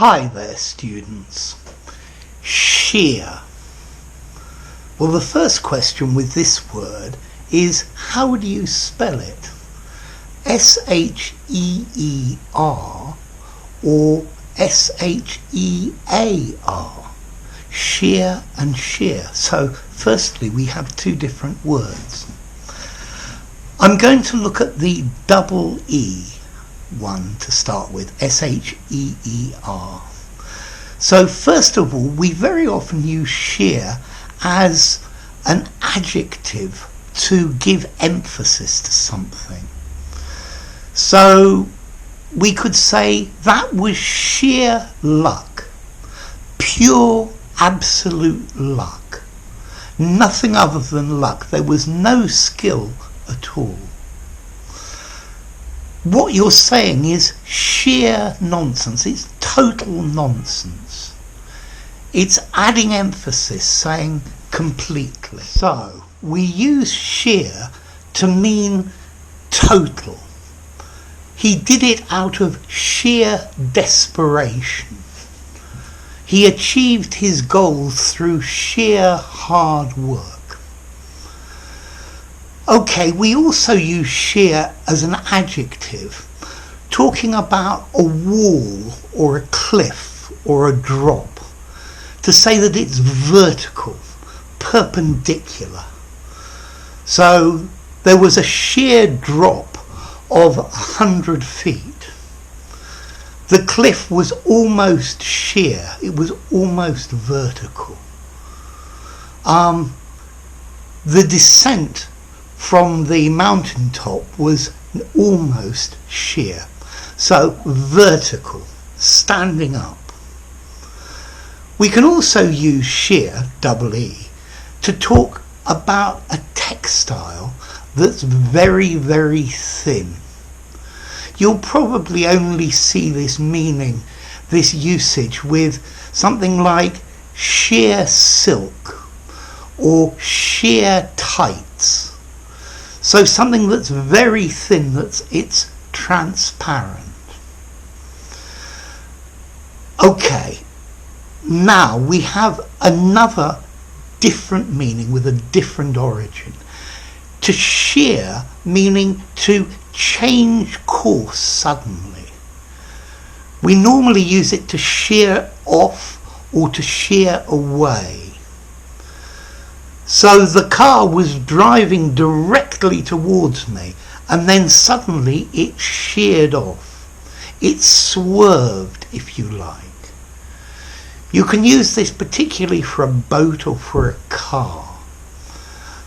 Hi there, students. Shear. Well, the first question with this word is, how do you spell it? S-H-E-E-R or S-H-E-A-R? Shear and shear. So firstly, we have two different words. I'm going to look at the double E one to start with, S-H-E-E-R. So first of all, we very often use shear as an adjective to give emphasis to something. So we could say that was sheer luck, pure absolute luck, nothing other than luck. There was no skill at all. What you're saying is sheer nonsense. It's total nonsense. It's adding emphasis, saying completely. So we use sheer to mean total. He did it out of sheer desperation. He achieved his goals through sheer hard work. Okay, we also use sheer as an adjective, talking about a wall or a cliff or a drop, to say that it's vertical, perpendicular. So there was a sheer drop of 100 feet. The cliff was almost sheer, it was almost vertical. The descent from the mountaintop was almost sheer. So vertical, standing up. We can also use shear, double E, to talk about a textile that's very, very thin. You'll probably only see this meaning, this usage with something like sheer silk or sheer tights. So something that's very thin, it's transparent. Okay, now we have another different meaning with a different origin. To shear, meaning to change course suddenly. We normally use it to shear off or to shear away. So the car was driving directly towards me and then suddenly it sheared off. It swerved, if you like. You can use this particularly for a boat or for a car.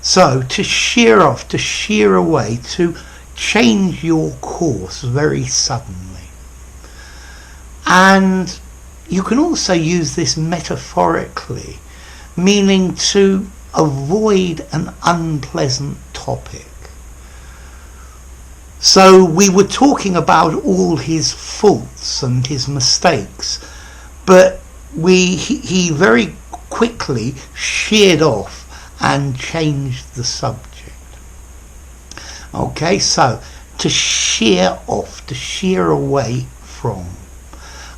So to shear off, to shear away, to change your course very suddenly. And you can also use this metaphorically, meaning to avoid an unpleasant topic. So we were talking about all his faults and his mistakes, but he very quickly sheared off and changed the subject. Okay, so to shear off, to shear away from.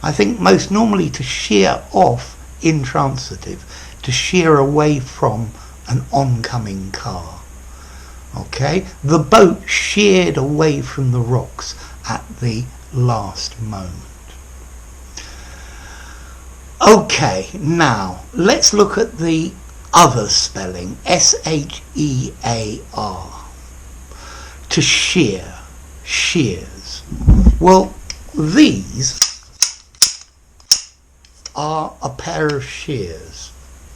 I think most normally to shear off, intransitive, to shear away from an oncoming car. Okay, the boat sheared away from the rocks at the last moment. Okay, now let's look at the other spelling, S-H-E-A-R. To shear, shears. Well, these are a pair of shears,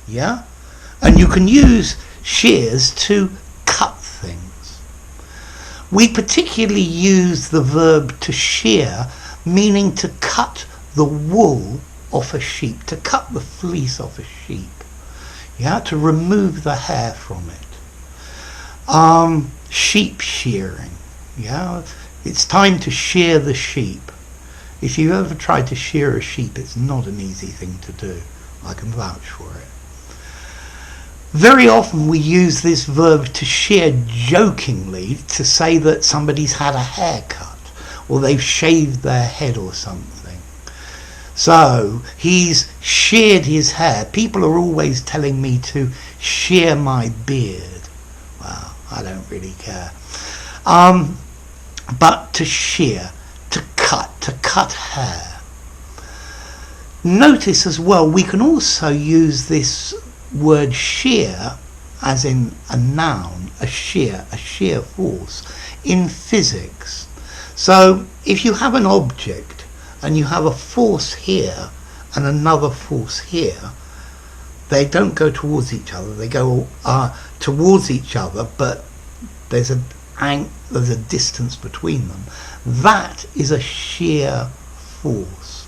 yeah? And you can use shears to cut things. We particularly use the verb to shear, meaning to cut the wool off a sheep, to cut the fleece off a sheep, yeah, to remove the hair from it. Sheep shearing, yeah, it's time to shear the sheep. If you've ever tried to shear a sheep, it's not an easy thing to do. I can vouch for it. Very often we use this verb to shear jokingly to say that somebody's had a haircut or they've shaved their head or something. So he's sheared his hair. People are always telling me to shear my beard. Well, I don't really care. But to shear, to cut hair. Notice as well, we can also use this word shear as in a noun, a shear force, in physics. So if you have an object and you have a force here and another force here, they don't go towards each other, they go towards each other, but there's a distance between them. That is a shear force.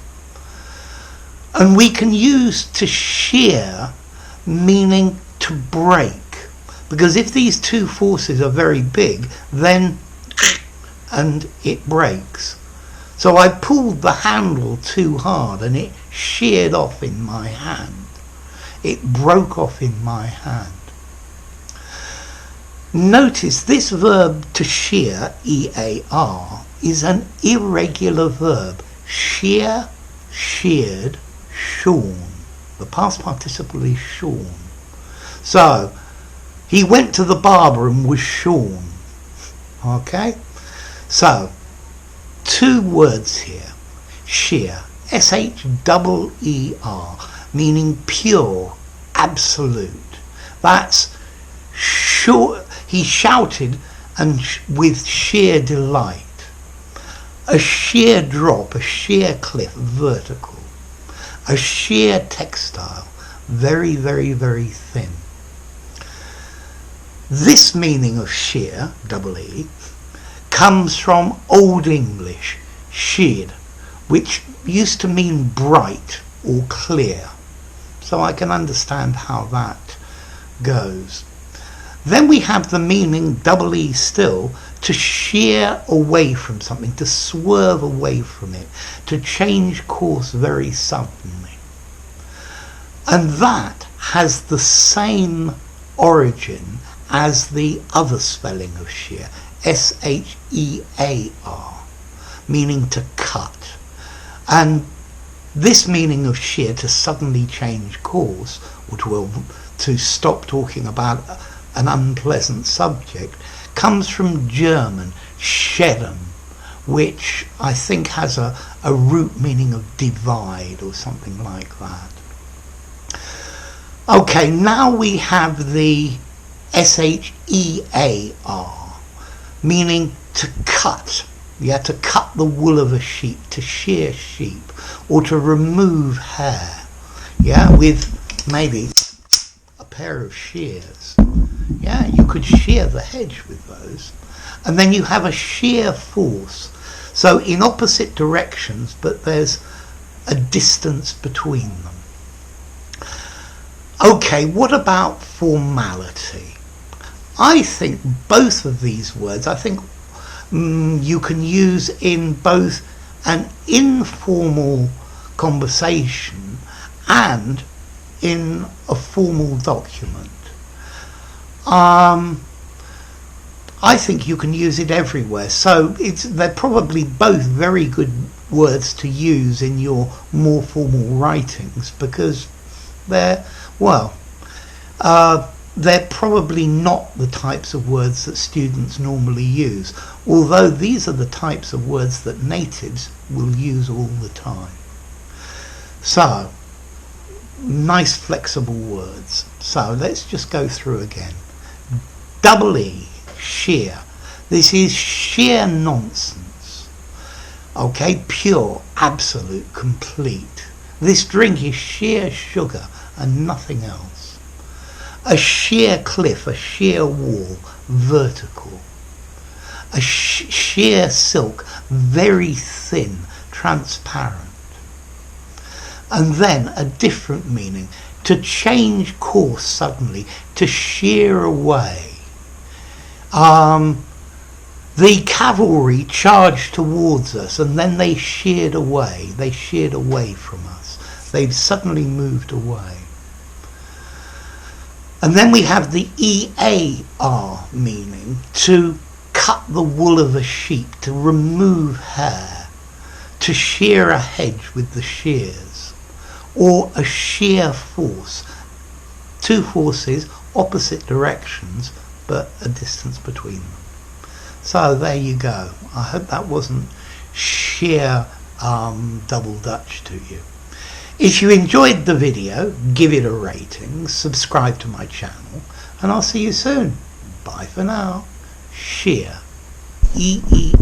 And we can use to shear meaning to break, because if these two forces are very big, then and it breaks. So I pulled the handle too hard and it sheared off in my hand. It broke off in my hand. Notice this verb to shear, E-A-R, is an irregular verb. Shear, sheared, shorn. The past participle is shorn. So, he went to the barber and was shorn. Okay? So, two words here. Shear, S-H-E-E-R, meaning pure, absolute. That's sure. He shouted and with sheer delight. A sheer drop, a sheer cliff, vertical. A sheer textile, very, very, very thin. This meaning of shear, double E, comes from Old English, sheared, which used to mean bright or clear. So I can understand how that goes. Then we have the meaning, double E still, to shear away from something, to swerve away from it, to change course very suddenly. And that has the same origin as the other spelling of shear, S-H-E-A-R, meaning to cut. And this meaning of shear, to suddenly change course, or to stop talking about an unpleasant subject, comes from German, scheden, which I think has a root meaning of divide or something like that. Okay, now we have the S-H-E-A-R, meaning to cut. Yeah, to cut the wool of a sheep, to shear sheep, or to remove hair. Yeah, with maybe a pair of shears. Yeah, you could shear the hedge with those. And then you have a shear force. So in opposite directions, but there's a distance between them. Okay, what about formality? I think both of these words, you can use in both an informal conversation and in a formal document. I think you can use it everywhere. So they're probably both very good words to use in your more formal writings, because they're probably not the types of words that students normally use, although these are the types of words that natives will use all the time. So, nice flexible words. So let's just go through again. Double E, shear. This is sheer nonsense. Okay, pure, absolute, complete. This drink is sheer sugar and nothing else. A sheer cliff, a sheer wall, vertical. A sheer silk, very thin, transparent. And then a different meaning, to change course suddenly, to shear away. The cavalry charged towards us and then they sheared away. They sheared away from us. They've suddenly moved away. And then we have the EAR meaning, to cut the wool of a sheep, to remove hair, to shear a hedge with the shears, or a shear force, two forces opposite directions but a distance between them. So there you go. I hope that wasn't sheer double Dutch to you. If you enjoyed the video, give it a rating, subscribe to my channel, and I'll see you soon. Bye for now. Shear. E-E-R-E-A.